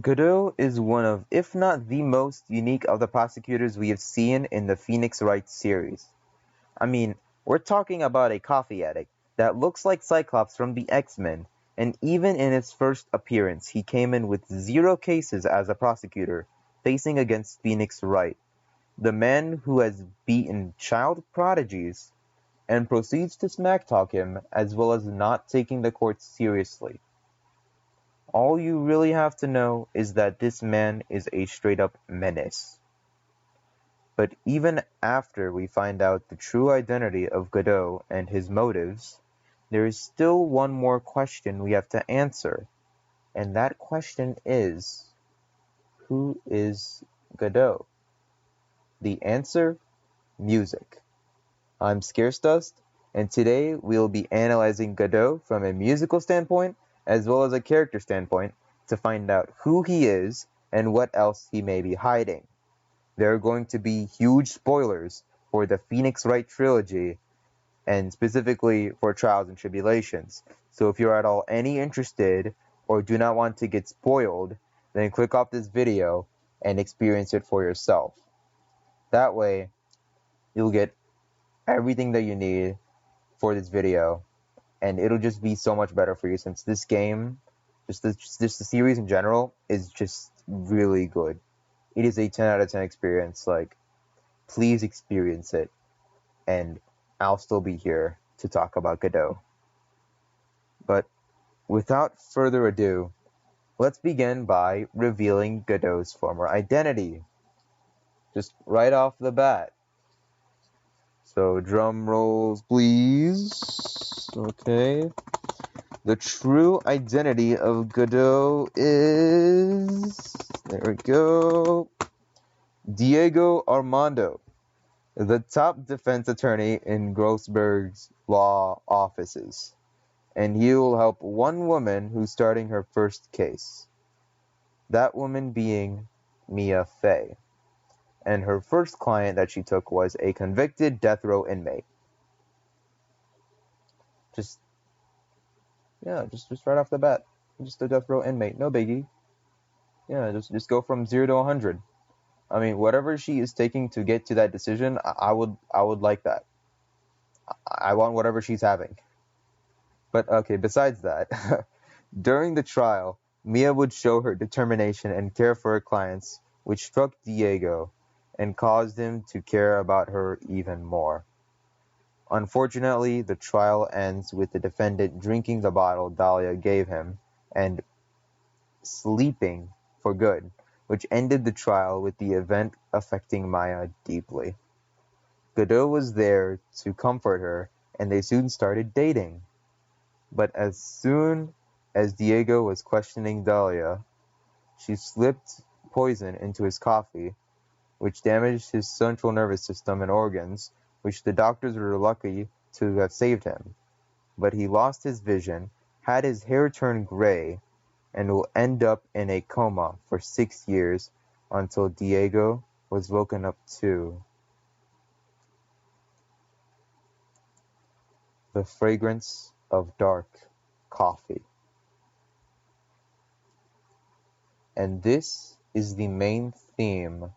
Godot is one of, if not the most unique of the prosecutors we have seen in the Phoenix Wright series. I mean, we're talking about a coffee addict that looks like Cyclops from the X-Men, and even in his first appearance, he came in with 0 cases as a prosecutor, facing against Phoenix Wright, the man who has beaten child prodigies and proceeds to smack-talk him as well as not taking the court seriously. All you really have to know is that this man is a straight-up menace. But even after we find out the true identity of Godot and his motives, there is still one more question we have to answer, and that question is, who is Godot? The answer? Music. I'm Scarce and today we'll be analyzing Godot from a musical standpoint as well as a character standpoint to find out who he is and what else he may be hiding. There are going to be huge spoilers for the Phoenix Wright trilogy, and specifically for Trials and Tribulations. So if you're at all any interested or do not want to get spoiled, then click off this video and experience it for yourself. That way, you'll get everything that you need for this video, and it'll just be so much better for you since this game, just the series in general, is just really good. It is a 10 out of 10 experience. Like, please experience it, and I'll still be here to talk about Godot. But without further ado, let's begin by revealing Godot's former identity. Just right off the bat. So drum rolls, please. Okay. The true identity of Godot is... There we go. Diego Armando, the top defense attorney in Grossberg's law offices, and he will help one woman who's starting her first case. That woman being Mia Fey, and her first client that she took was a convicted death row inmate. Just right off the bat, just a death row inmate, no biggie. Yeah, just go from 0 to 100. I mean, whatever she is taking to get to that decision, I would like that. I want whatever she's having. But okay, besides that, during the trial, Mia would show her determination and care for her clients, which struck Diego and caused him to care about her even more. Unfortunately, the trial ends with the defendant drinking the bottle Dahlia gave him and sleeping for good, which ended the trial with the event affecting Maya deeply. Godot was there to comfort her, and they soon started dating. But as soon as Diego was questioning Dahlia, she slipped poison into his coffee, which damaged his central nervous system and organs, which the doctors were lucky to have saved him. But he lost his vision, had his hair turn gray, and will end up in a coma for 6 years until Diego was woken up too. The fragrance of dark coffee. And this is the main theme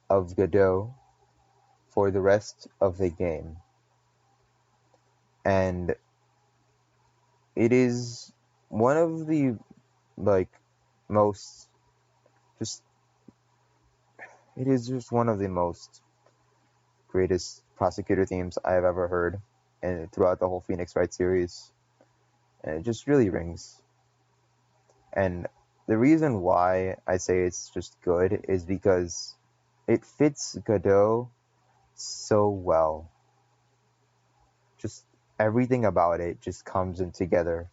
of Godot for the rest of the game. And it is one of the it is just one of the most greatest prosecutor themes I have ever heard, and throughout the whole Phoenix Wright series. And it just really rings. And the reason why I say it's just good is because it fits Godot so well. Just everything about it just comes in together.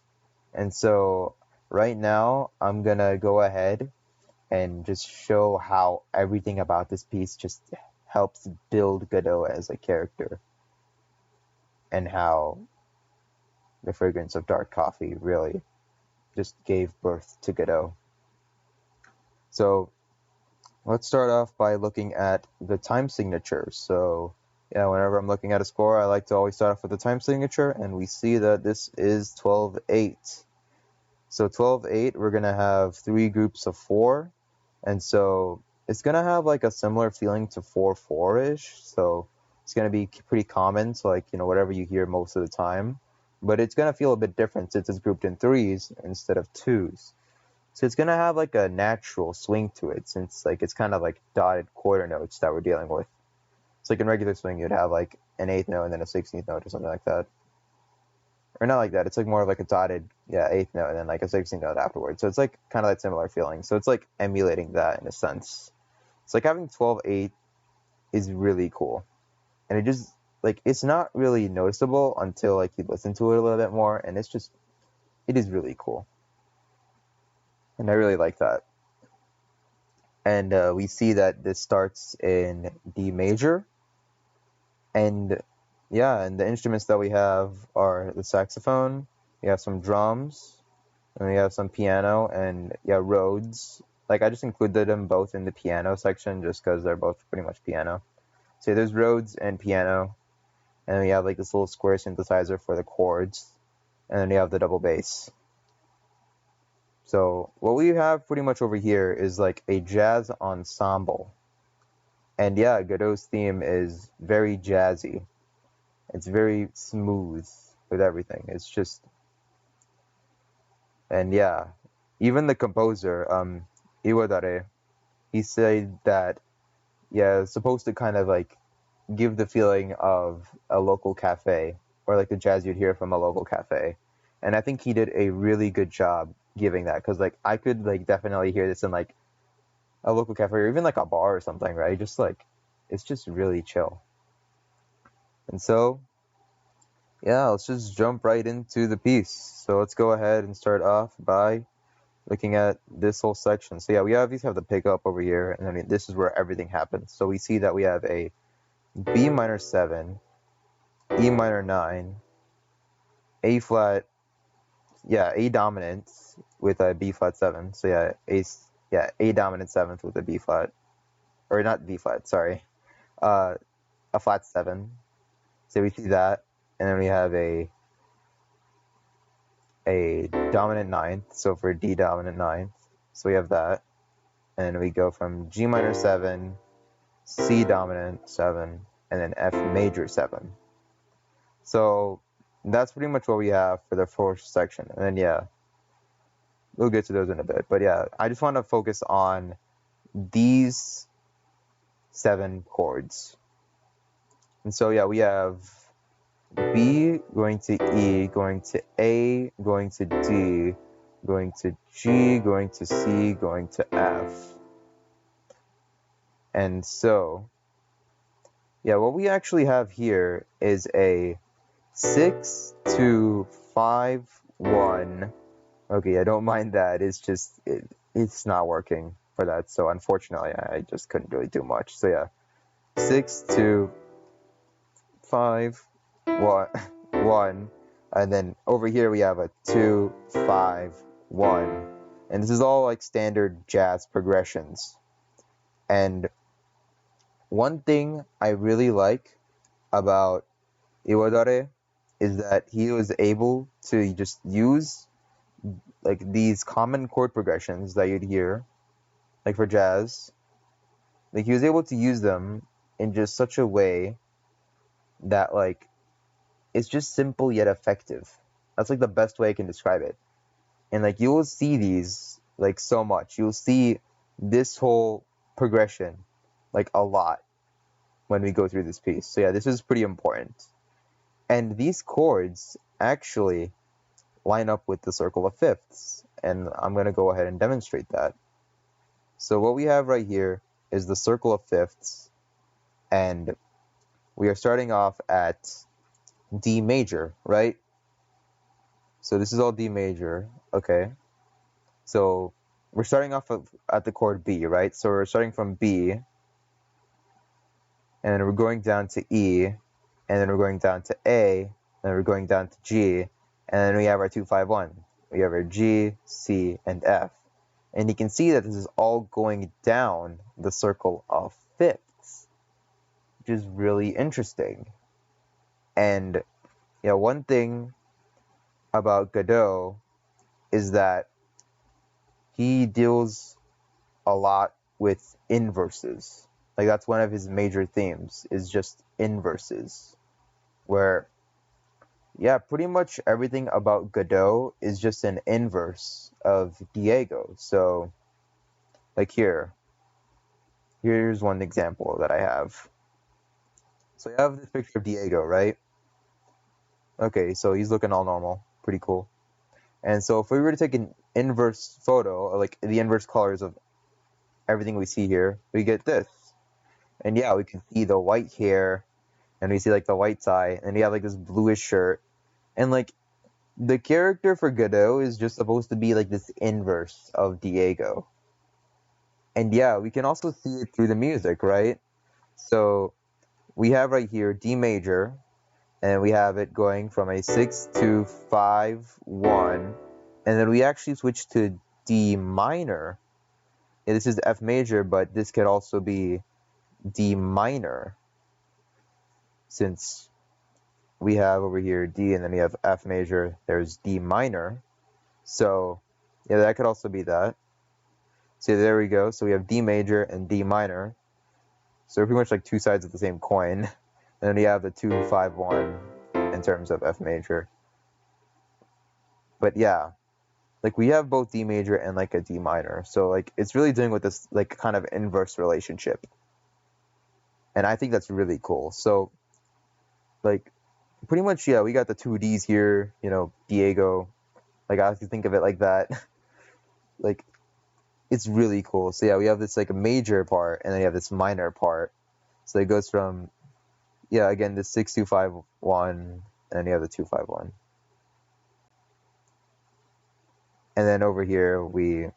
And so right now, I'm gonna go ahead and just show how everything about this piece just helps build Godot as a character, and how the fragrance of dark coffee really just gave birth to Godot. So let's start off by looking at the time signature. So yeah, whenever I'm looking at a score, I like to always start off with the time signature, and we see that this is 12-8. So 12/8, we're going to have 3 groups of 4. And so it's going to have like a similar feeling to 4/4-ish. So it's going to be pretty common. So like, whatever you hear most of the time. But it's going to feel a bit different since it's grouped in 3s instead of 2s. So it's going to have like a natural swing to it since like it's kind of like dotted quarter notes that we're dealing with. So like in regular swing, you'd have like an 8th note and then a 16th note or something like that. Or not like that. It's like more of like a dotted, 8th note and then like a 16th note afterwards. So it's like kind of like similar feeling. So it's like emulating that in a sense. It's like having 12/8 is really cool. And it just, like, it's not really noticeable until like you listen to it a little bit more. And it is really cool. And I really like that. And we see that this starts in D major. And and the instruments that we have are the saxophone, we have some drums, and we have some piano, and Rhodes. Like, I just included them both in the piano section just because they're both pretty much piano. So there's Rhodes and piano, and then we have like this little square synthesizer for the chords, and then we have the double bass. So what we have pretty much over here is like a jazz ensemble. And Godot's theme is very jazzy. It's very smooth with everything. It's just, and even the composer, Iwadare, he said that, it's supposed to kind of like give the feeling of a local cafe or like the jazz you'd hear from a local cafe. And I think he did a really good job giving that because like I could like definitely hear this in like a local cafe or even like a bar or something, right? Just like, it's just really chill. And so, let's just jump right into the piece. So let's go ahead and start off by looking at this whole section. So we obviously have the pickup over here, and then this is where everything happens. So we see that we have a B minor 7, E minor 9, A flat, A dominant with a B flat 7. So A dominant 7th with a B flat, or not B flat, sorry, a flat 7. So we see that, and then we have a dominant 9th, so for D dominant 9th, so we have that, and we go from G minor 7, C dominant 7, and then F major 7. So that's pretty much what we have for the first section, and then we'll get to those in a bit, but I just want to focus on these 7 chords. And so we have B going to E, going to A, going to D, going to G, going to C, going to F. And so, what we actually have here is a 6, 2, 5, 1. Okay, I don't mind that. It's just, it's not working for that. So unfortunately, I just couldn't really do much. So 6, 2, 5, 1, and then over here we have a 2, 5, 1, and this is all like standard jazz progressions. And one thing I really like about Iwadare is that he was able to just use like these common chord progressions that you'd hear like for jazz, like he was able to use them in just such a way that like it's just simple yet effective. That's like the best way I can describe it. And like you will see these like so much. You'll see this whole progression like a lot when we go through this piece. So this is pretty important. And these chords actually line up with the circle of fifths. And I'm going to go ahead and demonstrate that. So what we have right here is the circle of fifths. And we are starting off at D major, right? So this is all D major, okay? So we're starting off at the chord B, right? So we're starting from B, and then we're going down to E, and then we're going down to A, and then we're going down to G, and then we have our 2, 5, 1. We have our G, C, and F. And you can see that this is all going down the circle of fifths, which is really interesting. And one thing about Godot is that he deals a lot with inverses. Like that's one of his major themes is just inverses, where yeah, pretty much everything about Godot is just an inverse of Diego. So like here's one example that I have. So you have this picture of Diego, right? Okay, so he's looking all normal, pretty cool. And so if we were to take an inverse photo, or like the inverse colors of everything we see here, we get this. And yeah, we can see the white hair, and we see like the white tie, and he had like this bluish shirt. And like the character for Godot is just supposed to be like this inverse of Diego. And yeah, we can also see it through the music, right? So we have right here D major, and we have it going from a 6 to 5 1, and then we actually switch to D minor. Yeah, this is F major, but this could also be D minor, since we have over here D and then we have F major, there's D minor. So yeah, that could also be that. So there we go. So we have D major and D minor. So pretty much like two sides of the same coin. And then we have the 2 5 1 in terms of F major. But yeah, like we have both D major and like a D minor. So like it's really dealing with this like kind of inverse relationship. And I think that's really cool. So like pretty much, yeah, we got the two Ds here, you know, Diego. Like I have to think of it like that. Like it's really cool. So yeah, we have this like a major part and then you have this minor part. So it goes from, yeah, again, this 6 2 5 1, and then you have the 2 5 1. And then over here we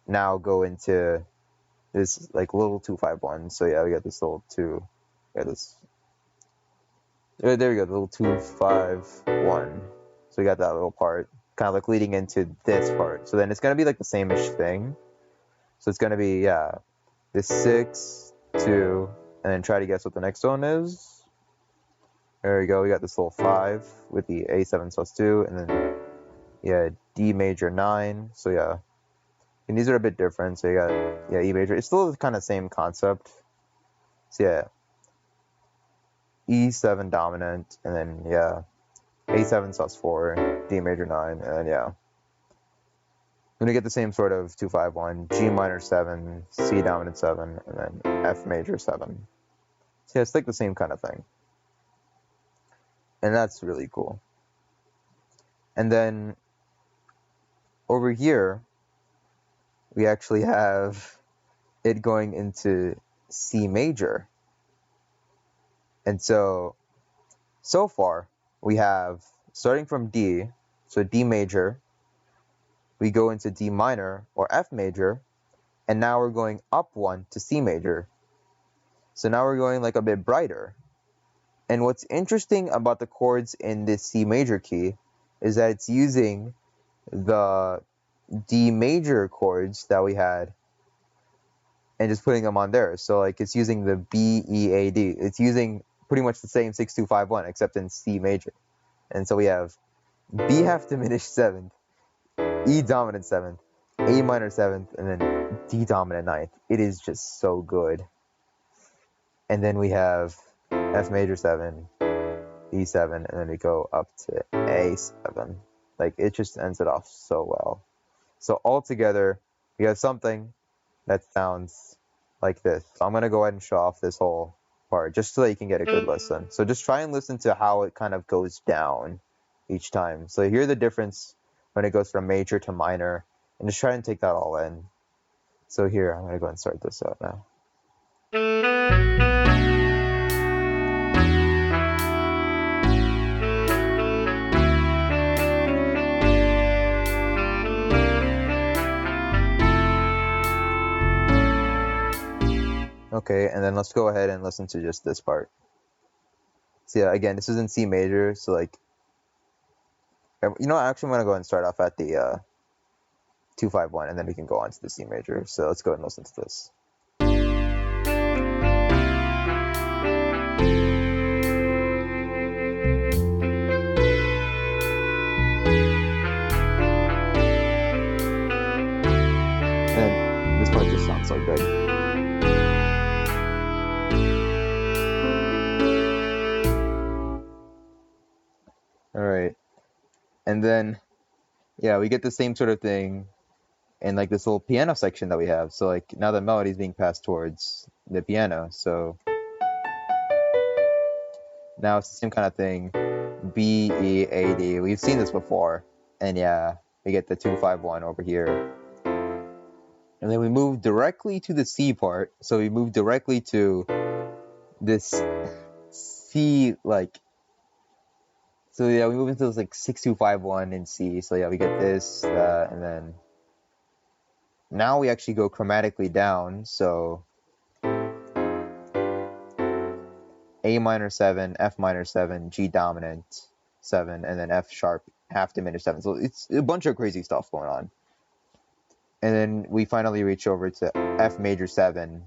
now go into this like little 2 5 1. So yeah, we got this little 2. Yeah, this. There we go, the little 2 5 1. So we got that little part, kind of like leading into this part. So then it's gonna be like the same-ish thing. So it's gonna be, yeah, this 6 2, and then try to guess what the next one is. There we go. We got this little 5 with the A7 sus 2, and then yeah, D major 9. So yeah, and these are a bit different. So you got yeah, E major. It's still kind of same concept. So yeah, E7 dominant, and then yeah, A7 sus 4, D major 9, and then yeah. Then we get the same sort of 2 5 1, G minor 7, C dominant 7, and then F major 7. So yeah, it's like the same kind of thing. And that's really cool. And then over here, we actually have it going into C major. And so far, we have, starting from D, so D major, we go into D minor or F major, and now we're going up 1 to C major. So now we're going like a bit brighter. And what's interesting about the chords in this C major key is that it's using the D major chords that we had and just putting them on there. So like it's using the B, E, A, D. It's using pretty much the same 6 2 5 1 except in C major. And so we have B half diminished 7th, E dominant 7th, A minor 7th, and then D dominant 9th. It is just so good. And then we have F major 7, E7, and then we go up to A7. Like it just ends it off so well. So altogether, we have something that sounds like this. So I'm going to go ahead and show off this whole part just so that you can get a good listen. So just try and listen to how it kind of goes down each time. So hear the difference when it goes from major to minor, and just try and take that all in. So here, I'm going to go and start this out now. Okay, and then let's go ahead and listen to just this part. So yeah, again, this is in C major, so like, you know, actually I'm going to go ahead and start off at the 2 5 1, and then we can go on to the C major. So let's go ahead and listen to this. This part just sounds so good. All right, and then yeah, we get the same sort of thing in like this little piano section that we have. So like now the melody is being passed towards the piano. So now it's the same kind of thing. B, E, A, D. We've seen this before. And yeah, we get the 2-5-1 over here. And then we move directly to the C part. So we move directly to this C, like, so yeah, we move into this like 6-2-5-1 in C. So yeah, we get this, that, and then now we actually go chromatically down. So A minor 7, F minor 7, G dominant 7, and then F sharp half diminished 7. So it's a bunch of crazy stuff going on. And then we finally reach over to F major 7.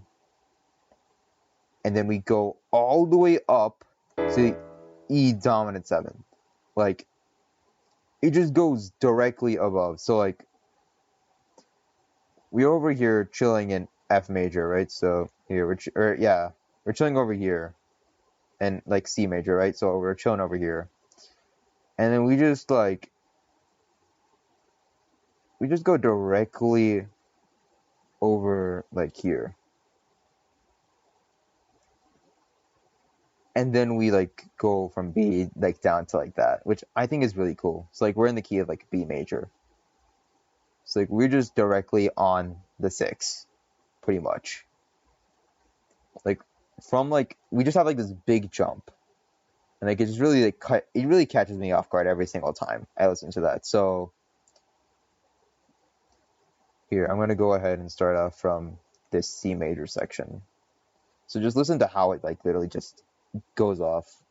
And then we go all the way up to E dominant 7. Like, it just goes directly above. So, like, we're over here chilling in F major, right? So, here, we're chilling over here. And, like, C major, right? So, we're chilling over here. And then we just go directly over, like, here. And then we like go from B like down to like that, which I think is really cool. So like we're in the key of like B major. So like we're just directly on the 6, pretty much. Like from like we just have like this big jump. And like it just really like it really catches me off guard every single time I listen to that. So here, I'm gonna go ahead and start off from this C major section. So just listen to how it like literally just goes off.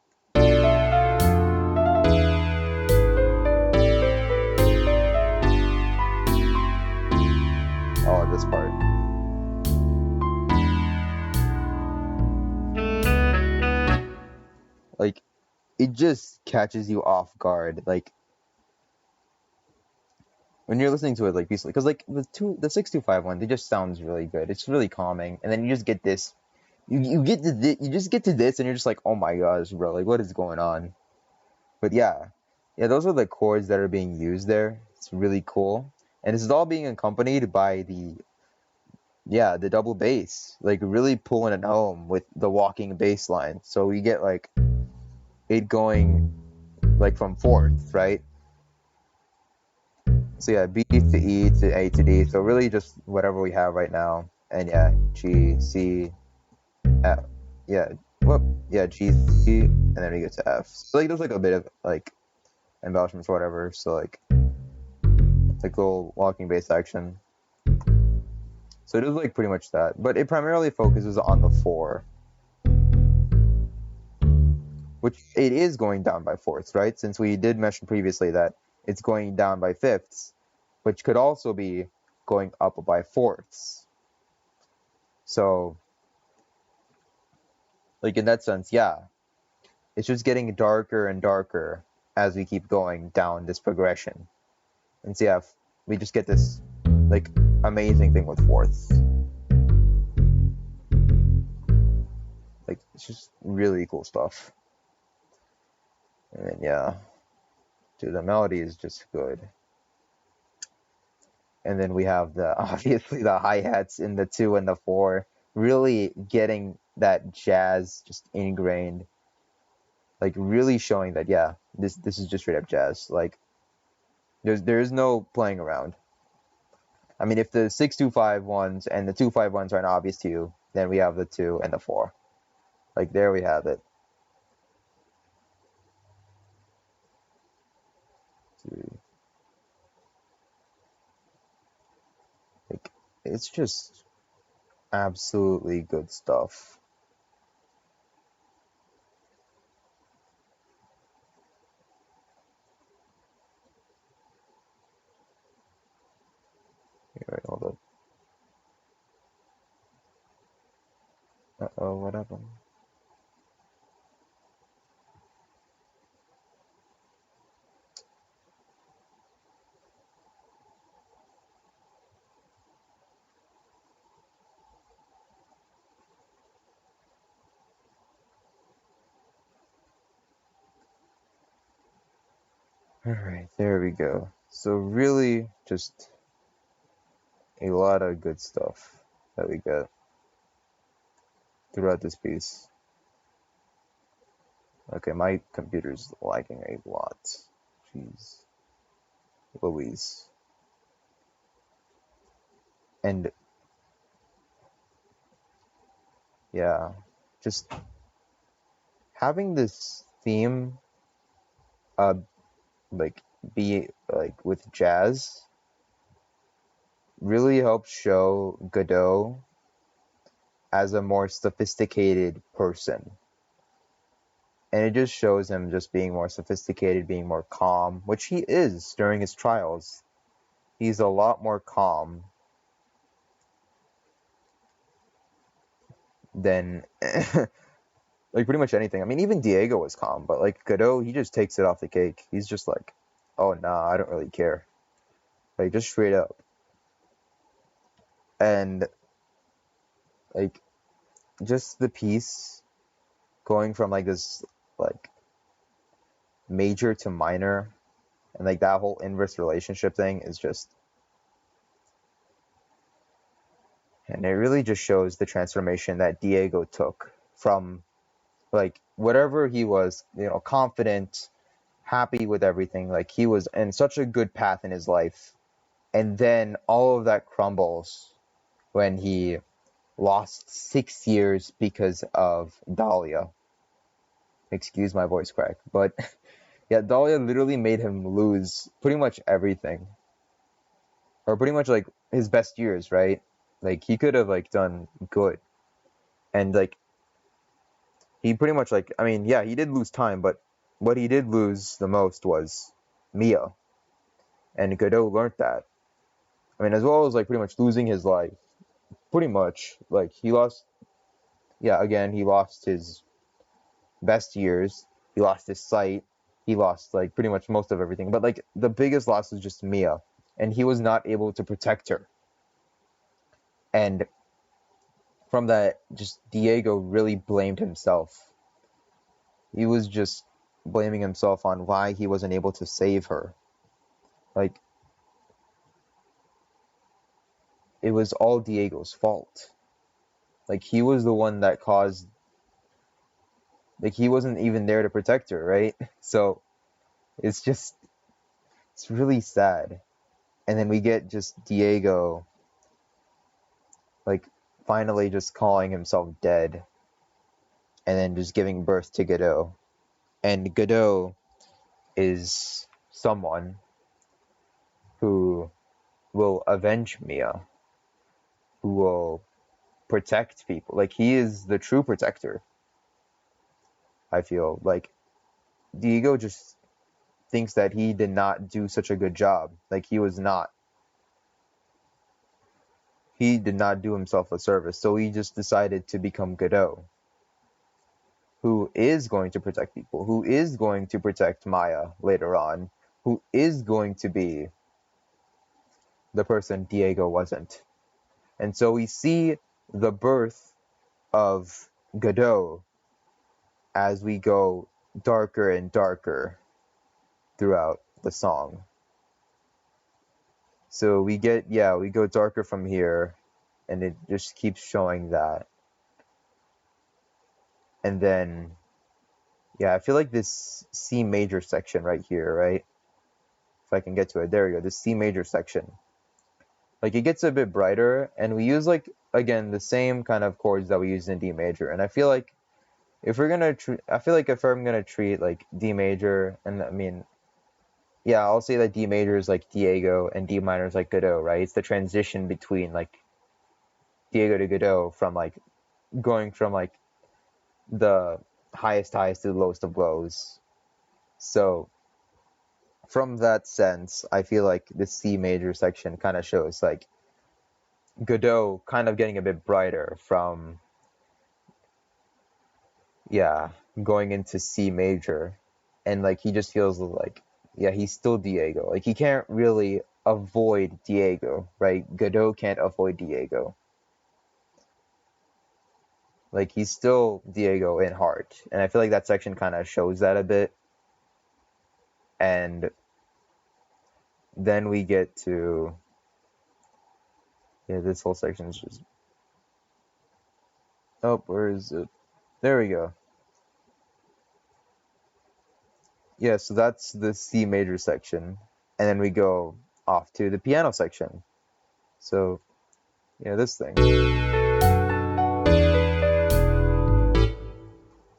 Oh, this part. Like, it just catches you off guard. Like, when you're listening to it, like, peacefully. Because, like, the 6-2-5-1, it just sounds really good. It's really calming. And then you just get this. You just get to this, and you're just like, oh my gosh, bro. Like, what is going on? But yeah. Yeah, those are the chords that are being used there. It's really cool. And this is all being accompanied by the double bass, like really pulling it home with the walking bass line. So we get like it going like from 4th, right? So yeah, B to E to A to D. So really just whatever we have right now. And yeah, G, C, F. Yeah, G, C, and then we get to F. So like there's like a bit of like embellishments or whatever. So like little walking bass section. So it is like pretty much that, but it primarily focuses on the 4, which it is going down by 4ths, right? Since we did mention previously that it's going down by 5ths, which could also be going up by 4ths. So, like in that sense, yeah, it's just getting darker and darker as we keep going down this progression. And so yeah, we just get this like amazing thing with 4ths. Like it's just really cool stuff. And then yeah, dude, the melody is just good. And then we have obviously the hi-hats in the 2 and the 4, really getting that jazz just ingrained, like really showing that yeah, this is just straight up jazz. Like there's no playing around. I mean, if the 6-2-5-1s and the 2-5-1s aren't obvious to you, then we have the 2 and the 4. Like there we have it. Like it's just absolutely good stuff. Wait, hold up. Uh-oh, what happened? Alright, there we go. So really just a lot of good stuff that we get throughout this piece. Okay, my computer's lagging a lot. Jeez Louise. And yeah, just having this theme uh like be like with jazz really helps show Godot as a more sophisticated person. And it just shows him just being more sophisticated, being more calm, which he is during his trials. He's a lot more calm than like pretty much anything. I mean, even Diego was calm, but like Godot, he just takes it off the cake. He's just like, oh nah, I don't really care. Like just straight up. And like just the piece going from like this like major to minor and like that whole inverse relationship thing is just, and it really just shows the transformation that Diego took from like whatever he was, confident, happy with everything. Like he was in such a good path in his life. And then all of that crumbles when he lost 6 years because of Dahlia. Excuse my voice crack. But yeah, Dahlia literally made him lose pretty much everything. Or pretty much like his best years, right? Like he could have like done good. And like he pretty much like, I mean, yeah, he did lose time, but what he did lose the most was Mia. And Godot learned that. I mean, as well as like pretty much losing his life. Pretty much like he lost, yeah, again, he lost his best years. He lost his sight. He lost like pretty much most of everything. But like the biggest loss was just Mia. And he was not able to protect her. And from that, just Diego really blamed himself. He was just blaming himself on why he wasn't able to save her. Like, it was all Diego's fault. Like, he was the one that caused, like, he wasn't even there to protect her, right? So, it's just, it's really sad. And then we get just Diego, like, finally just calling himself dead. And then just giving birth to Godot. And Godot is someone who will avenge Mia, who will protect people. Like, he is the true protector, I feel. Like, Diego just thinks that he did not do such a good job. Like, he did not do himself a service. So he just decided to become Godot, who is going to protect people, who is going to protect Maya later on, who is going to be the person Diego wasn't. And so we see the birth of Godot as we go darker and darker throughout the song. So we go darker from here, and it just keeps showing that. And then, yeah, I feel like this C major section right here, right? If I can get to it, there we go, this C major section. Like, it gets a bit brighter, and we use, like, again, the same kind of chords that we used in D major. And I feel like if I'm gonna treat, like, D major, and I mean, yeah, I'll say that D major is like Diego and D minor is like Godot, right? It's the transition between like Diego to Godot from like going from like the highest highs to the lowest of lows. So from that sense, I feel like the C major section kind of shows like Godot kind of getting a bit brighter from, yeah, going into C major. And like he just feels like, yeah, he's still Diego. Like he can't really avoid Diego, right? Godot can't avoid Diego. Like he's still Diego in heart. And I feel like that section kind of shows that a bit. And then we get to, yeah, this whole section is just, oh, where is it? There we go. Yeah, so that's the C major section, and then we go off to the piano section. So, yeah, this thing.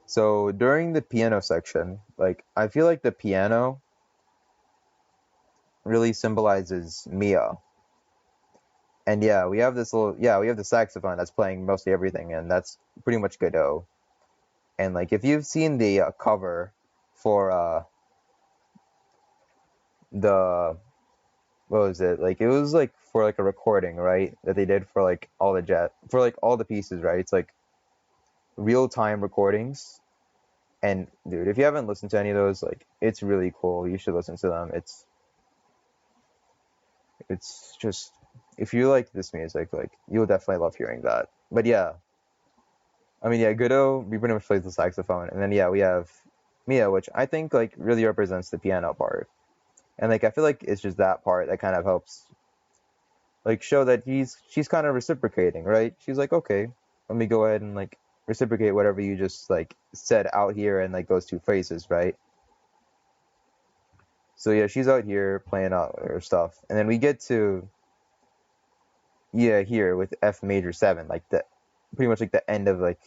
So during the piano section, like, I feel like the piano really symbolizes Mia. And yeah, we have the saxophone that's playing mostly everything, and that's pretty much Godot. And like, if you've seen the cover for the, what was it? Like, it was like for like a recording, right? That they did for like all the pieces, right? It's like real-time recordings. And dude, if you haven't listened to any of those, like, it's really cool. You should listen to them. It's just, if you like this music, like, you'll definitely love hearing that. But yeah, I mean, yeah, Godot, we pretty much plays the saxophone, and then yeah, we have Mia, which I think like really represents the piano part, and like I feel like it's just that part that kind of helps like show that she's kind of reciprocating, right? She's like, okay, let me go ahead and like reciprocate whatever you just like said out here in like those two phrases, right? So yeah, she's out here playing out her stuff, and then we get to, yeah, here with F major 7, like the pretty much like the end of like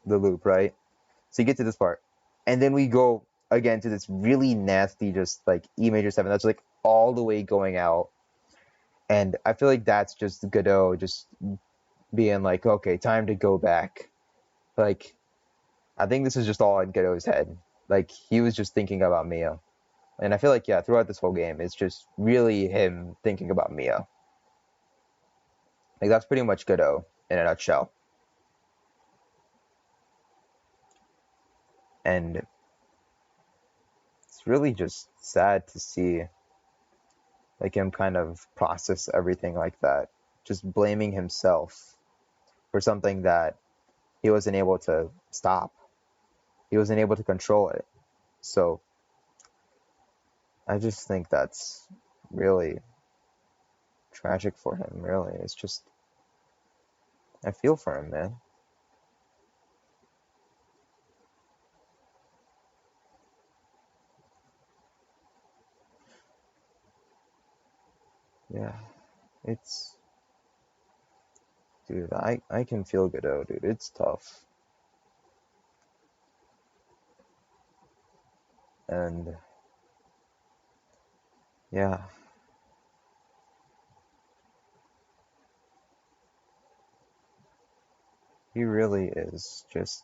the loop, right? So you get to this part, and then we go again to this really nasty, just like E major 7. That's like all the way going out, and I feel like that's just Godot just being like, okay, time to go back. Like, I think this is just all in Godot's head. Like, he was just thinking about Mia, and I feel like, yeah, throughout this whole game, it's just really him thinking about Mia. Like, that's pretty much Godot in a nutshell. And it's really just sad to see like him kind of process everything like that, just blaming himself for something that he wasn't able to stop. He wasn't able to control it. So I just think that's really tragic for him, really. It's just, I feel for him, man. Yeah, it's, dude, I can feel Godot, dude. It's tough. And yeah, he really is just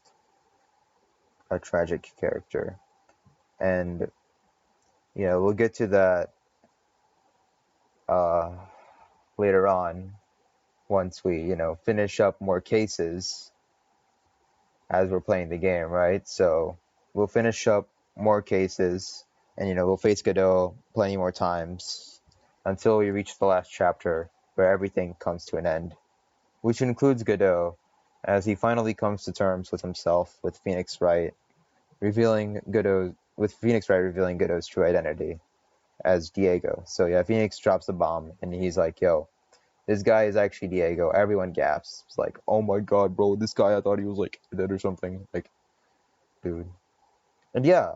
a tragic character. And yeah, we'll get to that uh, later on once we, finish up more cases as we're playing the game, right? So we'll finish up more cases and, we'll face Godot plenty more times until we reach the last chapter where everything comes to an end, which includes Godot as he finally comes to terms with himself, with Phoenix Wright, revealing Godot's true identity as Diego. So yeah, Phoenix drops the bomb and he's like, yo, this guy is actually Diego. Everyone gasps. It's like, oh my god, bro, this guy, I thought he was like dead or something. Like, dude. And yeah,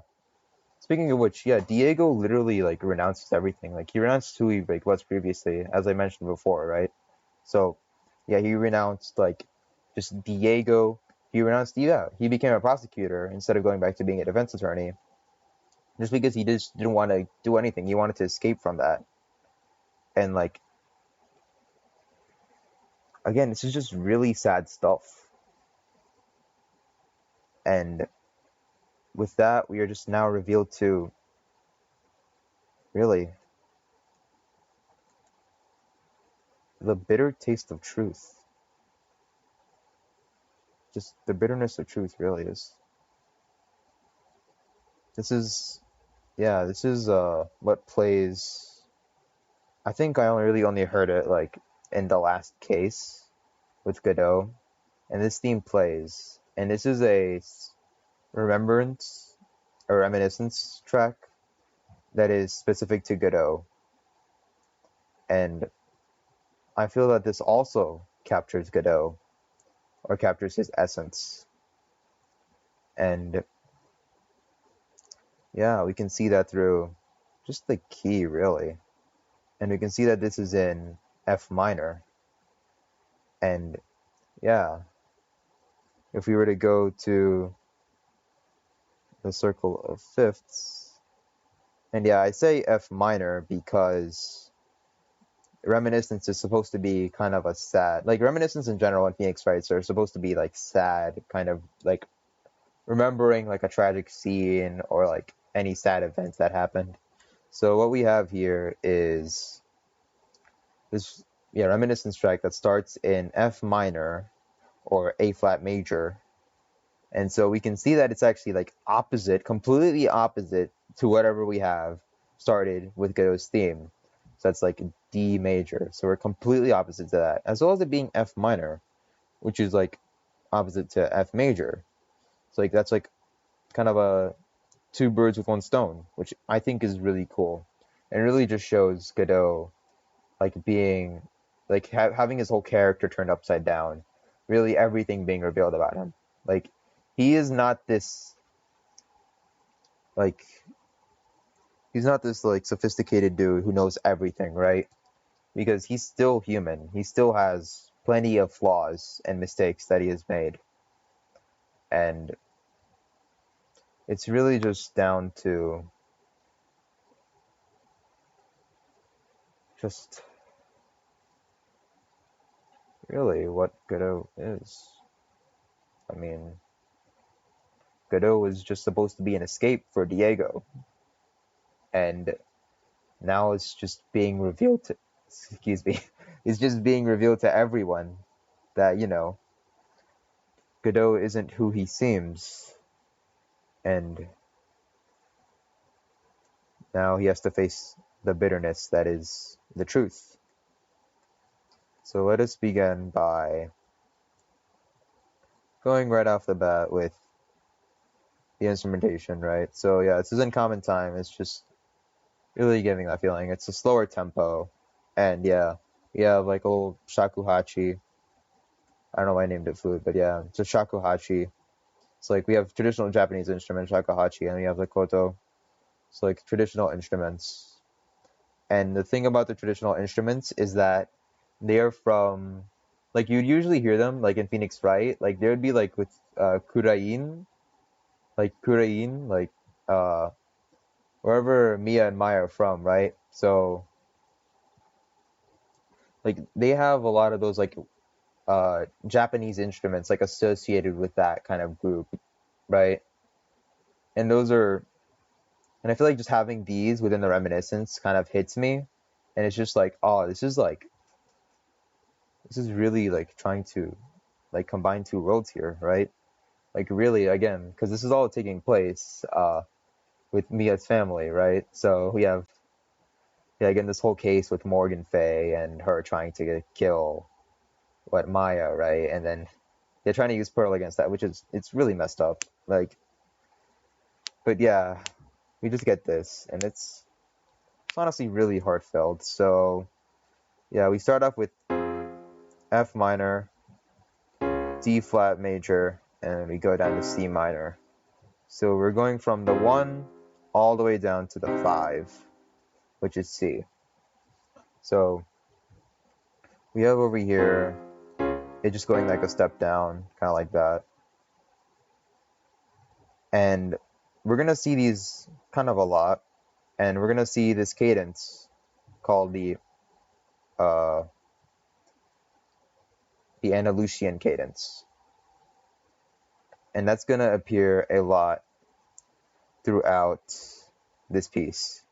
speaking of which, yeah, Diego literally like renounces everything. Like, he renounced who he like was previously, as I mentioned before, right? So yeah, he renounced like just Diego. He became a prosecutor instead of going back to being a defense attorney, just because he just didn't want to do anything. He wanted to escape from that. And like, again, this is just really sad stuff. And with that, we are just now revealed to really the bitter taste of truth. Just the bitterness of truth really is. This is, yeah, this is what plays. I think I only heard it like in the last case with Godot, and this theme plays. And this is a reminiscence track that is specific to Godot. And I feel that this also captures Godot, or captures his essence. And yeah, we can see that through just the key, really. And we can see that this is in F minor. And yeah, if we were to go to the circle of fifths, and yeah, I say F minor because Reminiscence is supposed to be kind of a sad, like Reminiscence in general and Phoenix Wrights are supposed to be like sad, kind of like remembering like a tragic scene or like any sad events that happened. So what we have here is this Reminiscence track that starts in F minor or A flat major. And so we can see that it's actually like opposite, completely opposite to whatever we have started with Godot's theme. So that's like D major. So we're completely opposite to that, as well as it being F minor, which is like opposite to F major. So like that's like kind of a two birds with one stone, which I think is really cool. And it really just shows Godot like being like having his whole character turned upside down, really everything being revealed about him. Like he is not this like he's not this like sophisticated dude who knows everything, right? Because he's still human. He still has plenty of flaws and mistakes that he has made. And it's really just down to just really what Godot is. I mean, Godot was just supposed to be an escape for Diego. And now it's just being revealed to, excuse me, it's just being revealed to everyone that, Godot isn't who he seems. And now he has to face the bitterness that is the truth. So let us begin by going right off the bat with the instrumentation, right? So yeah, this is in common time. It's just really giving that feeling. It's a slower tempo. And yeah, we have like a little shakuhachi. I don't know why I named it flute, but yeah, it's a shakuhachi. It's like we have traditional Japanese instrument, shakuhachi, and we have the koto. It's like traditional instruments. And the thing about the traditional instruments is that they are from, like you'd usually hear them like in Phoenix Wright, like there would be like with kurain, like wherever Mia and Maya are from, right? So like they have a lot of those like Japanese instruments like associated with that kind of group, right? And those are, and I feel like just having these within the Reminiscence kind of hits me, and it's just like, oh, this is really like trying to like combine two worlds here, right? Like really, again, because this is all taking place with Mia's family, right? So we have, yeah, again, this whole case with Morgan Fay and her trying to kill Maya, right? And then they're trying to use Pearl against that, which is, it's really messed up. Like, but yeah, we just get this, and it's honestly really heartfelt. So yeah, we start off with F minor, D flat major, and we go down to C minor. So we're going from the 1 all the way down to the 5, which is C. So we have over here it just going like a step down, kind of like that. And we're going to see these kind of a lot, and we're going to see this cadence called the Andalusian cadence. And that's going to appear a lot throughout this piece.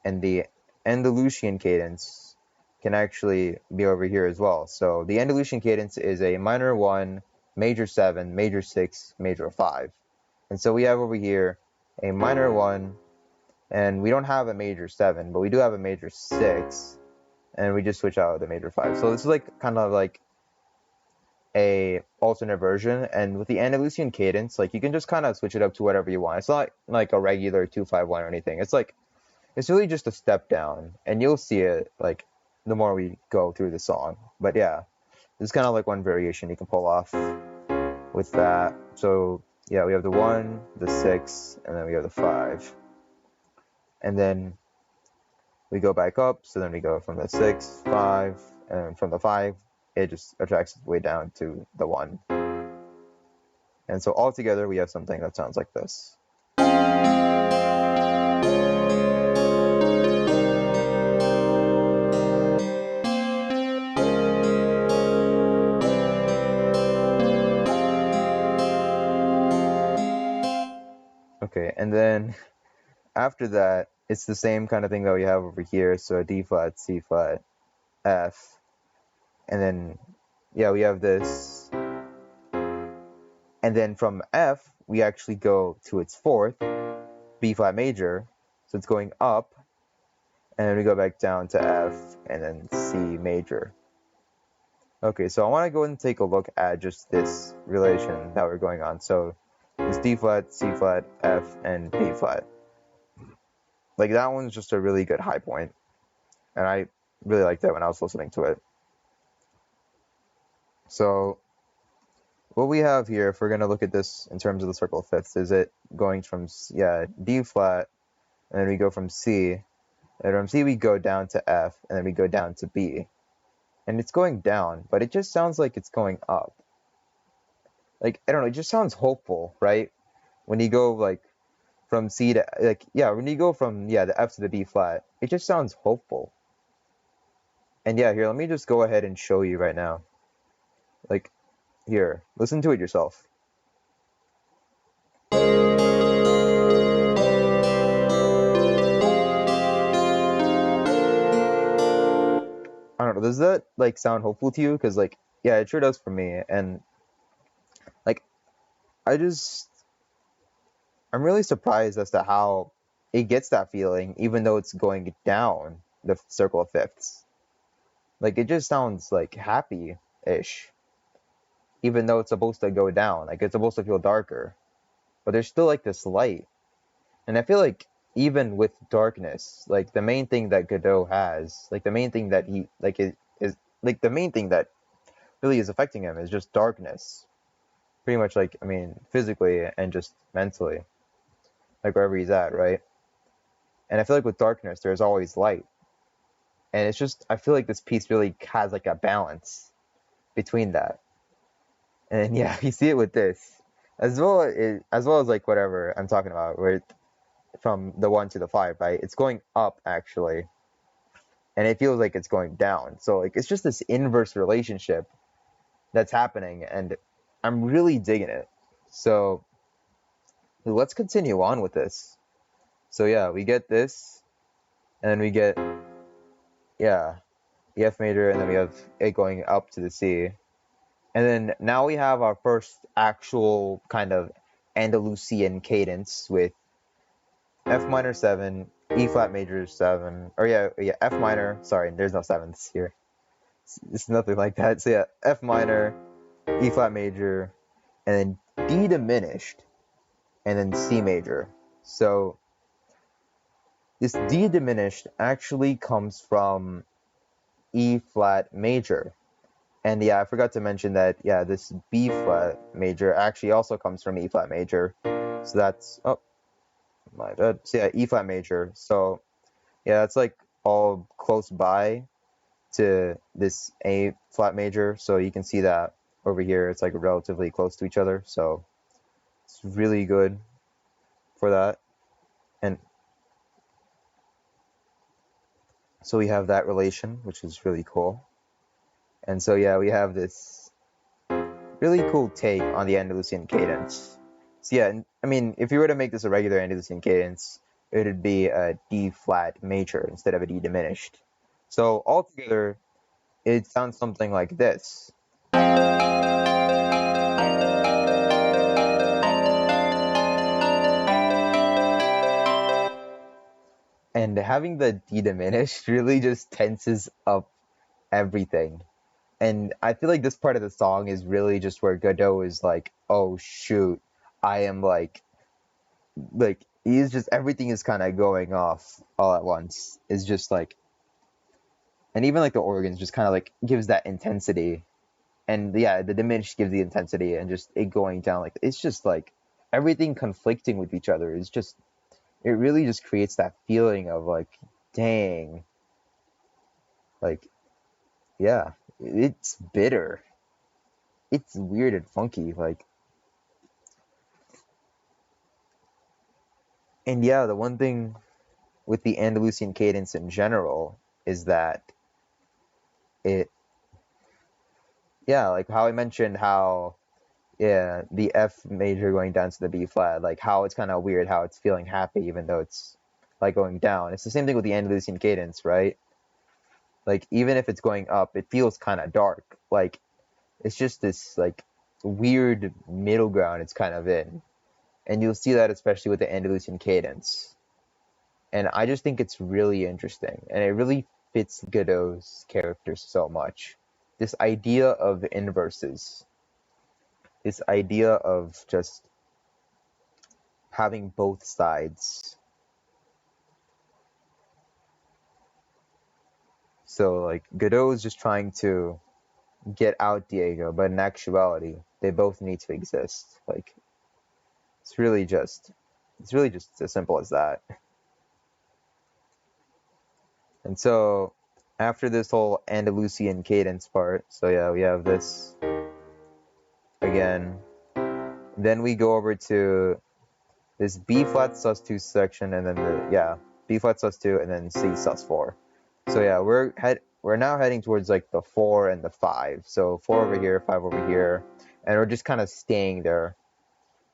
And the Andalusian cadence can actually be over here as well. So the Andalusian cadence is a minor 1, major 7, major 6, major 5. And so we have over here a minor 1, and we don't have a major 7, but we do have a major 6, and we just switch out the major 5. So this is like kind of like a alternate version. And with the Andalusian cadence, like you can just kind of switch it up to whatever you want. It's not like a regular 2-5-1 or anything. It's like It's really just a step down, and you'll see it like the more we go through the song. But yeah, this is kind of like one variation you can pull off with that. So yeah, we have the 1, the 6, and then we have the 5. And then we go back up, so then we go from the 6, 5, and from the 5, it just attracts its way down to the 1. And so all together, we have something that sounds like this. Okay, and then after that, it's the same kind of thing that we have over here. So a D flat, C flat, F, and then yeah, we have this. And then from F, we actually go to its 4th, B flat major. So it's going up, and then we go back down to F, and then C major. Okay, so I want to go and take a look at just this relation that we're going on. So it's D flat, C flat, F, and B flat. Like that one's just a really good high point, and I really liked that when I was listening to it. So what we have here, if we're going to look at this in terms of the circle of fifths, is it going from D flat, and then we go from C, and from C we go down to F, and then we go down to B. And it's going down, but it just sounds like it's going up. Like, I don't know, it just sounds hopeful, right? When you go, like, from C to, like, yeah, when you go from, the F to the B flat, it just sounds hopeful. And yeah, here, let me just go ahead and show you right now. Like, here, listen to it yourself. I don't know, does that, like, sound hopeful to you? Because, like, yeah, it sure does for me. And, like, I'm really surprised as to how it gets that feeling, even though it's going down the circle of fifths. Like, it just sounds, like, happy-ish, even though it's supposed to go down. Like, it's supposed to feel darker. But there's still, like, this light. And I feel like even with darkness, like, the main thing that Godot has, like, the main thing that he, like, is like, the main thing that really is affecting him is just darkness. Pretty much, like, I mean, physically and just mentally. Like, wherever he's at, right? And I feel like with darkness, there's always light. And it's just, I feel like this piece really has, like, a balance between that. And yeah, you see it with this. As well as like, whatever I'm talking about, where from the 1 to the 5, right? It's going up, actually. And it feels like it's going down. So, like, it's just this inverse relationship that's happening, and I'm really digging it. So, let's continue on with this. So, yeah, we get this, and then we get, the F major, and then we have it going up to the C. And then now we have our first actual kind of Andalusian cadence with F minor 7, E flat major 7, or F minor, sorry, there's no sevenths here. It's nothing like that. So yeah, F minor, E flat major, and then D diminished, and then C major. So this D diminished actually comes from E flat major. And yeah, I forgot to mention that, this B flat major actually also comes from E flat major. So that's, oh, my bad. So yeah, E flat major. So yeah, that's like all close by to this A flat major. So you can see that over here, it's like relatively close to each other. So it's really good for that. And so we have that relation, which is really cool. And so yeah, we have this really cool take on the Andalusian cadence. So yeah, I mean, if you were to make this a regular Andalusian cadence, it would be a D flat major instead of a D diminished. So altogether, it sounds something like this. And having the D diminished really just tenses up everything. And I feel like this part of the song is really just where Godot is like, oh shoot, I am like he's just everything is kind of going off all at once. It's just like, and even like the organs just kind of like gives that intensity, and yeah, the diminished gives the intensity, and just it going down like it's just like everything conflicting with each other. It's just it really just creates that feeling of like, dang, like yeah, it's bitter. It's weird and funky, like, and yeah, the one thing with the Andalusian cadence in general is that it, yeah, like how I mentioned how, yeah, the F major going down to the B flat, like how it's kind of weird how it's feeling happy even though it's like going down. It's the same thing with the Andalusian cadence, right? Like even if it's going up, it feels kind of dark. Like it's just this like weird middle ground it's kind of in. And you'll see that especially with the Andalusian cadence. And I just think it's really interesting. And it really fits Godot's character so much. This idea of inverses. This idea of just having both sides. So like Godot is just trying to get out Diego, but in actuality, they both need to exist. Like it's really just as simple as that. And so after this whole Andalusian cadence part, so yeah, we have this again. Then we go over to this B flat sus2 section, and then B flat sus2, and then C sus4. So yeah, we're now heading towards like the 4 and the 5. So 4 over here, 5 over here, and we're just kind of staying there.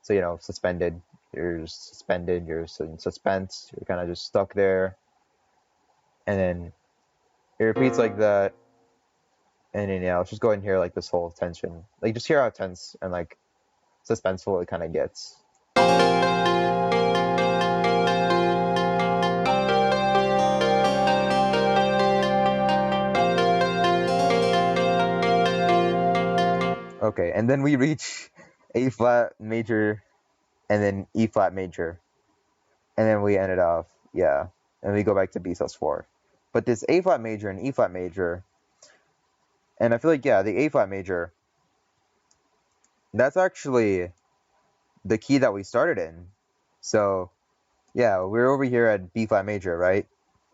So you know, suspended. You're suspended. You're in suspense. You're kind of just stuck there, and then it repeats like that. And then yeah, let's just go ahead and hear like this whole tension. Like just hear how tense and like suspenseful it kind of gets. Okay, and then we reach A flat major and then E flat major. And then we ended off, yeah, and we go back to B sus4. But this A flat major and E flat major, and I feel like, yeah, the A flat major, that's actually the key that we started in. So, yeah, we're over here at B flat major, right?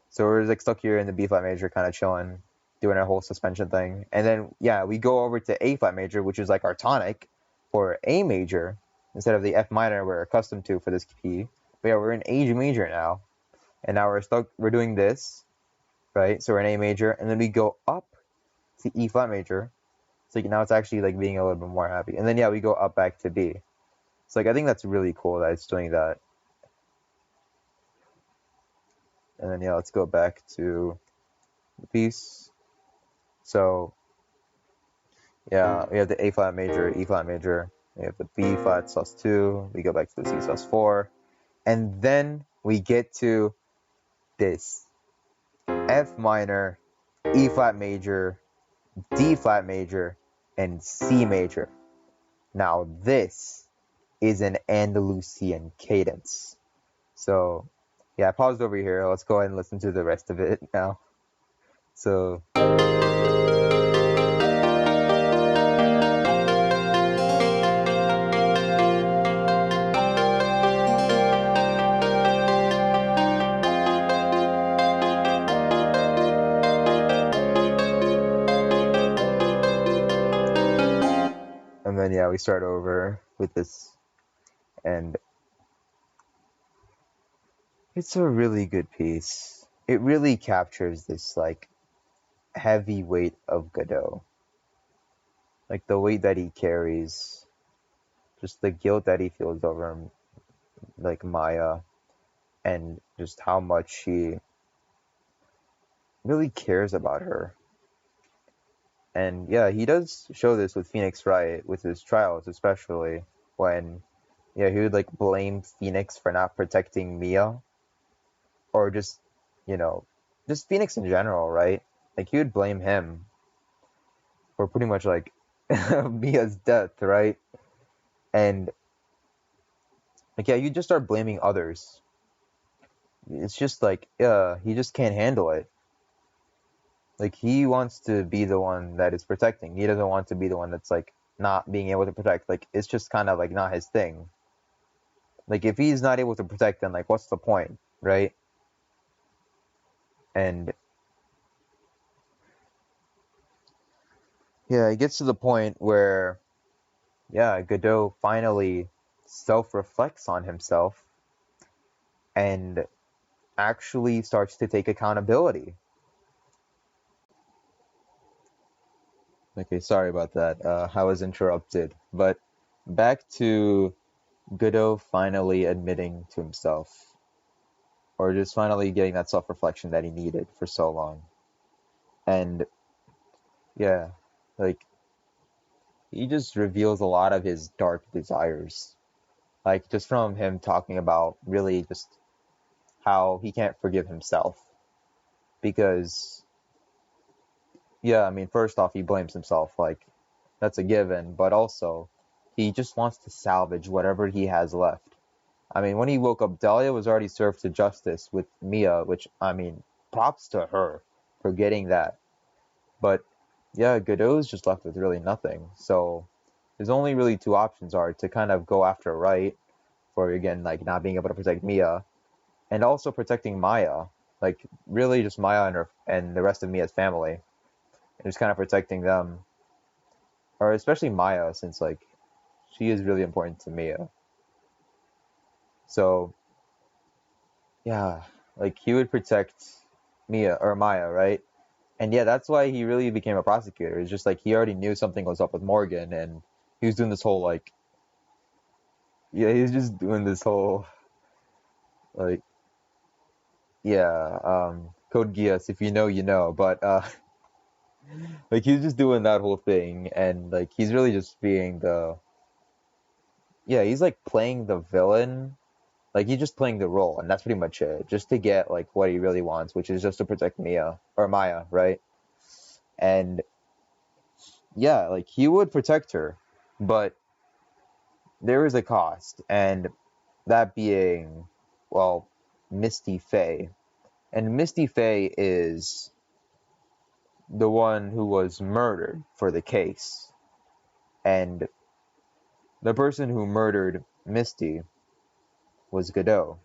So we're like stuck here in the B flat major, kind of chilling, doing our whole suspension thing. And then, yeah, we go over to A flat major, which is like our tonic for A major, instead of the F minor we're accustomed to for this key. But yeah, we're in A major now. And now we're doing this, right? So we're in A major, and then we go up to E flat major. So now it's actually like being a little bit more happy. And then, yeah, we go up back to B. So like, I think that's really cool that it's doing that. And then, yeah, let's go back to the piece. So, yeah, we have the A flat major, E flat major. We have the B flat sus2. We go back to the C sus4. And then we get to this F minor, E flat major, D flat major, and C major. Now this is an Andalusian cadence. So yeah, I paused over here. Let's go ahead and listen to the rest of it now. So and then yeah, we start over with this, and it's a really good piece. It really captures this like heavy weight of Godot. Like the weight that he carries, just the guilt that he feels over him, like Maya, and just how much he really cares about her. And yeah, he does show this with Phoenix Wright, with his trials, especially when, yeah, he would like blame Phoenix for not protecting Mia, or just, you know, just Phoenix in general, right? Like he would blame him for pretty much like Mia's death, right? And like, yeah, you just start blaming others. it's just like he just can't handle it. Like he wants to be the one that is protecting. He doesn't want to be the one that's like not being able to protect. Like it's just kind of like not his thing. Like if he's not able to protect, then like what's the point, right? And yeah, it gets to the point where yeah, Godot finally self-reflects on himself and actually starts to take accountability. Okay, sorry about that. I was interrupted. But back to Godot finally admitting to himself, or just finally getting that self-reflection that he needed for so long. And yeah, like he just reveals a lot of his dark desires. Like just from him talking about really just how he can't forgive himself because yeah, I mean, first off, he blames himself, like that's a given, but also he just wants to salvage whatever he has left. I mean, when he woke up, Dahlia was already served to justice with Mia, which, I mean, props to her for getting that. But yeah, Godot's just left with really nothing. So his only really two options are to kind of go after Right for, again, like not being able to protect Mia, and also protecting Maya. Like, really just Maya and her and the rest of Mia's family. And just kind of protecting them. Or especially Maya, since, like, she is really important to Mia. So yeah, like he would protect Mia or Maya, right? And yeah, that's why he really became a prosecutor. It's just like he already knew something was up with Morgan, and he was doing this whole like, yeah, he's just doing this whole like, yeah, Code Geass. If you know, you know. But like he's just doing that whole thing, and like he's really just being the, yeah, he's like playing the villain. Like he's just playing the role, and that's pretty much it, just to get like what he really wants, which is just to protect Mia or Maya, right? And yeah, like he would protect her, but there is a cost, and that being, well, Misty Faye. And Misty Faye is the one who was murdered for the case. And the person who murdered Misty was Godot.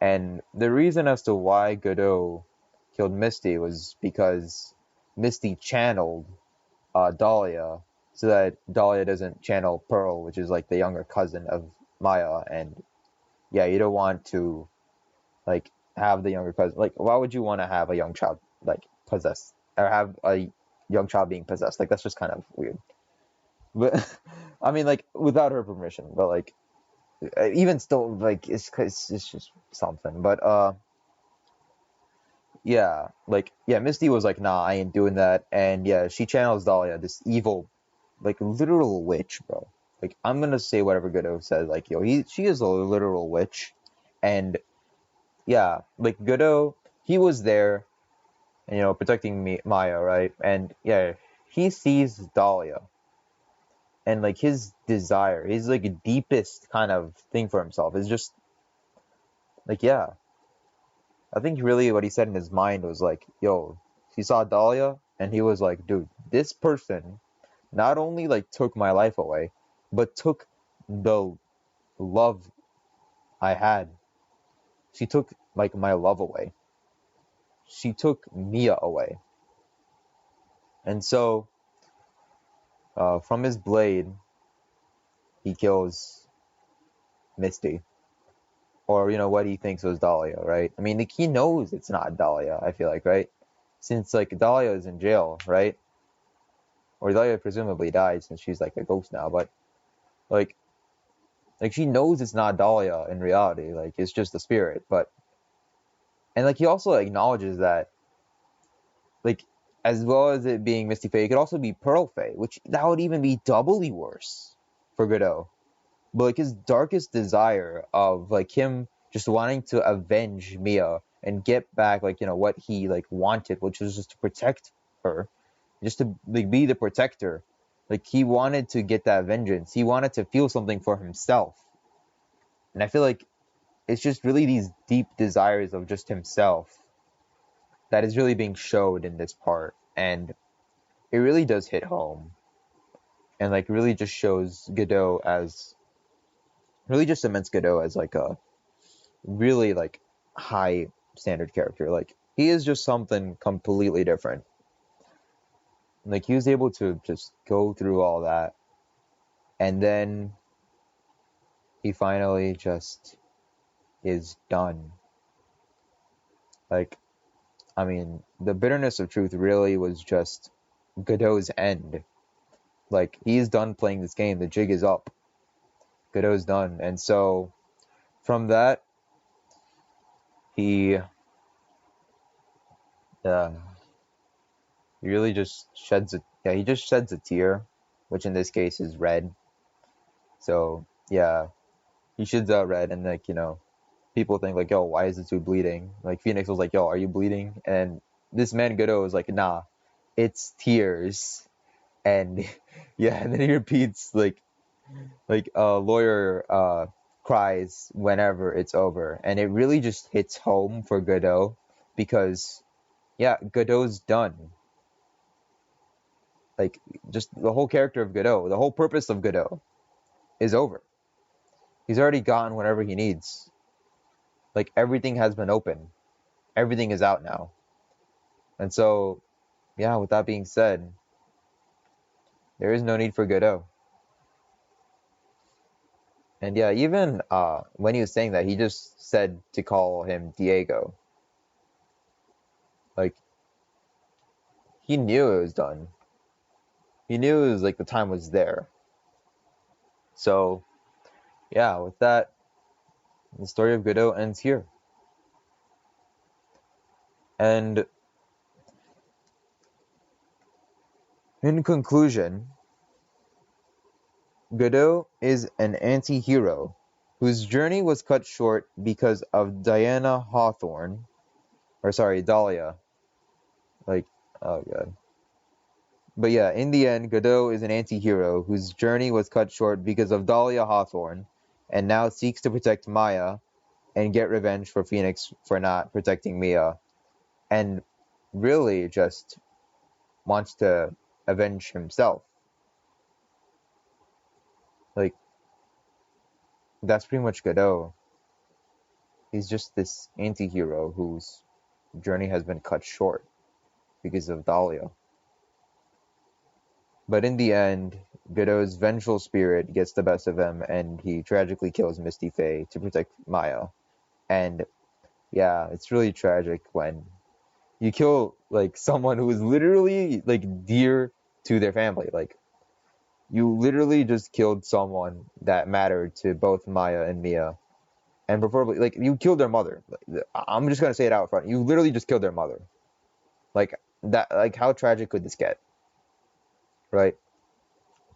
And the reason as to why Godot killed Misty was because Misty channeled Dahlia so that Dahlia doesn't channel Pearl, which is like the younger cousin of Maya. And yeah, you don't want to like have the younger cousin. Like, why would you want to have a young child like possessed or have a young child being possessed? Like, that's just kind of weird. But I mean, like without her permission. But like, even still, like it's just something. But yeah, like yeah, Misty was like, nah, I ain't doing that. And yeah, she channels Dahlia, this evil, like literal witch, bro. Like I'm gonna say whatever Godot says. Like yo, she is a literal witch, and yeah, like Godot, he was there, you know, protecting Maya, right? And yeah, he sees Dahlia, and like his desire, his like deepest kind of thing for himself is just like yeah. I think really what he said in his mind was like, yo, he saw Dahlia, and he was like, dude, this person not only like took my life away, but took the love I had. She took like my love away. She took Mia away. And so from his blade, he kills Misty, or you know what he thinks was Dahlia, right? I mean, like, he knows it's not Dahlia. I feel like, right? Since like Dahlia is in jail, right? Or Dahlia presumably died since she's like a ghost now, but like she knows it's not Dahlia in reality. Like it's just the spirit, but and like he also acknowledges that like as well as it being Misty Faye, it could also be Pearl Faye, which that would even be doubly worse for Godot. But like his darkest desire of like him just wanting to avenge Mia and get back like you know what he like wanted, which was just to protect her, just to like be the protector. Like he wanted to get that vengeance. He wanted to feel something for himself. And I feel like it's just really these deep desires of just himself that is really being showed in this part, and it really does hit home, and like really just shows Godot as really just cements Godot as like a really like high standard character. Like he is just something completely different. Like he was able to just go through all that, and then he finally just is done. Like, I mean, the bitterness of truth really was just Godot's end. Like he's done playing this game. The jig is up. Godot's done, and so from that he uh, he really just sheds he just sheds a tear, which in this case is red. So yeah, he sheds out red, and like people think like, yo, why is the dude bleeding? Like Phoenix was like, yo, are you bleeding? And this man Godot was like, nah, it's tears. And yeah, and then he repeats like a lawyer cries whenever it's over, and it really just hits home for Godot because yeah, Godot's done. Like just the whole character of Godot, the whole purpose of Godot is over. He's already gotten whatever he needs. Like everything has been open. Everything is out now. And so, yeah, with that being said, there is no need for Godot. And yeah, even when he was saying that, he just said to call him Diego. Like, he knew it was done. He knew it was like the time was there. So, yeah, with that, the story of Godot ends here. And in conclusion, Godot is an anti-hero whose journey was cut short because of Dahlia. Like, oh god. But yeah, in the end, Godot is an anti-hero whose journey was cut short because of Dahlia Hawthorne, and now seeks to protect Maya and get revenge for Phoenix for not protecting Mia, and really just wants to avenge himself. Like, that's pretty much Godot. He's just this anti-hero whose journey has been cut short because of Dahlia. But in the end, Godot's vengeful spirit gets the best of him, and he tragically kills Misty Faye to protect Maya. And yeah, it's really tragic when you kill like someone who is literally like dear to their family. Like you literally just killed someone that mattered to both Maya and Mia, and preferably like you killed their mother. Like, I'm just gonna say it out front. You literally just killed their mother. Like that. Like how tragic could this get? Right.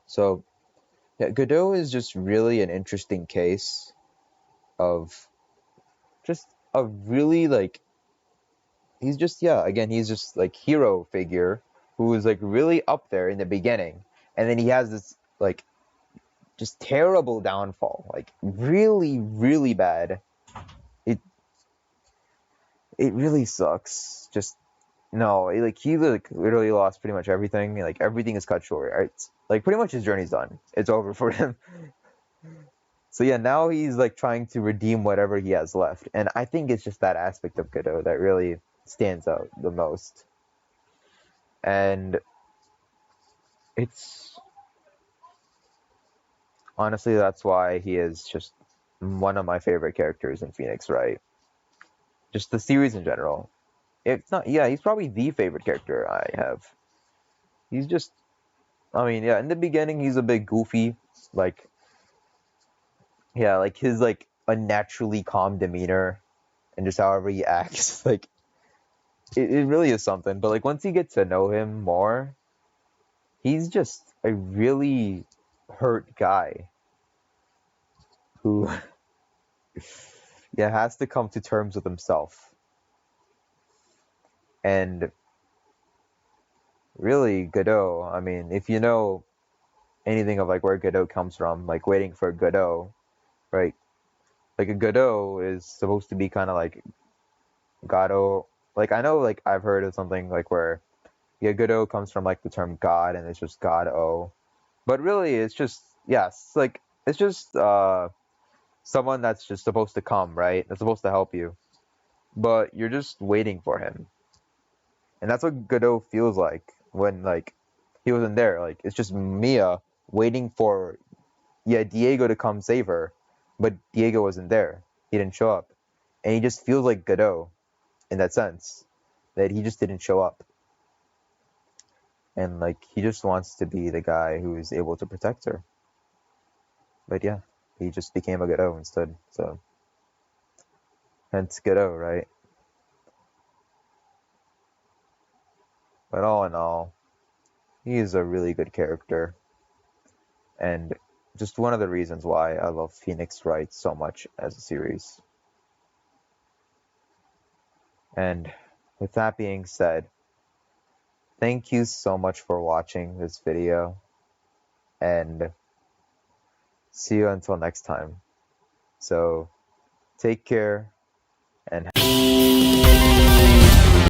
So yeah, Godot is just really an interesting case of just a really like he's just he's just like hero figure who was like really up there in the beginning, and then he has this like just terrible downfall, like really really bad. It really sucks. Just no, like he like literally lost pretty much everything. Like everything is cut short. Right? Like pretty much his journey's done. It's over for him. So yeah, now he's like trying to redeem whatever he has left, and I think it's just that aspect of Godot that really stands out the most. And it's honestly that's why he is just one of my favorite characters in Phoenix Wright. Just the series in general. It's not, yeah, he's probably the favorite character I have. He's just, I mean, yeah, in the beginning he's a bit goofy, like, yeah, like his like unnaturally calm demeanor and just however he acts, like it really is something. But like once you get to know him more, he's just a really hurt guy who yeah has to come to terms with himself. And really Godot, I mean, if you know anything of like where Godot comes from, like Waiting for Godot, right? Like a Godot is supposed to be kind of like Godot. Like I know, like I've heard of something like where yeah, Godot comes from like the term God, and it's just God-O. But really, it's just yes, like it's just someone that's just supposed to come, right? That's supposed to help you, but you're just waiting for him, and that's what Godot feels like when like he wasn't there. Like it's just Mia waiting for yeah Diego to come save her, but Diego wasn't there. He didn't show up, and he just feels like Godot in that sense that he just didn't show up, and like he just wants to be the guy who is able to protect her. But yeah, he just became a Godot instead. So hence Godot, right? But all in all, he is a really good character, and just one of the reasons why I love Phoenix Wright so much as a series. And with that being said, thank you so much for watching this video, and see you until next time. So take care and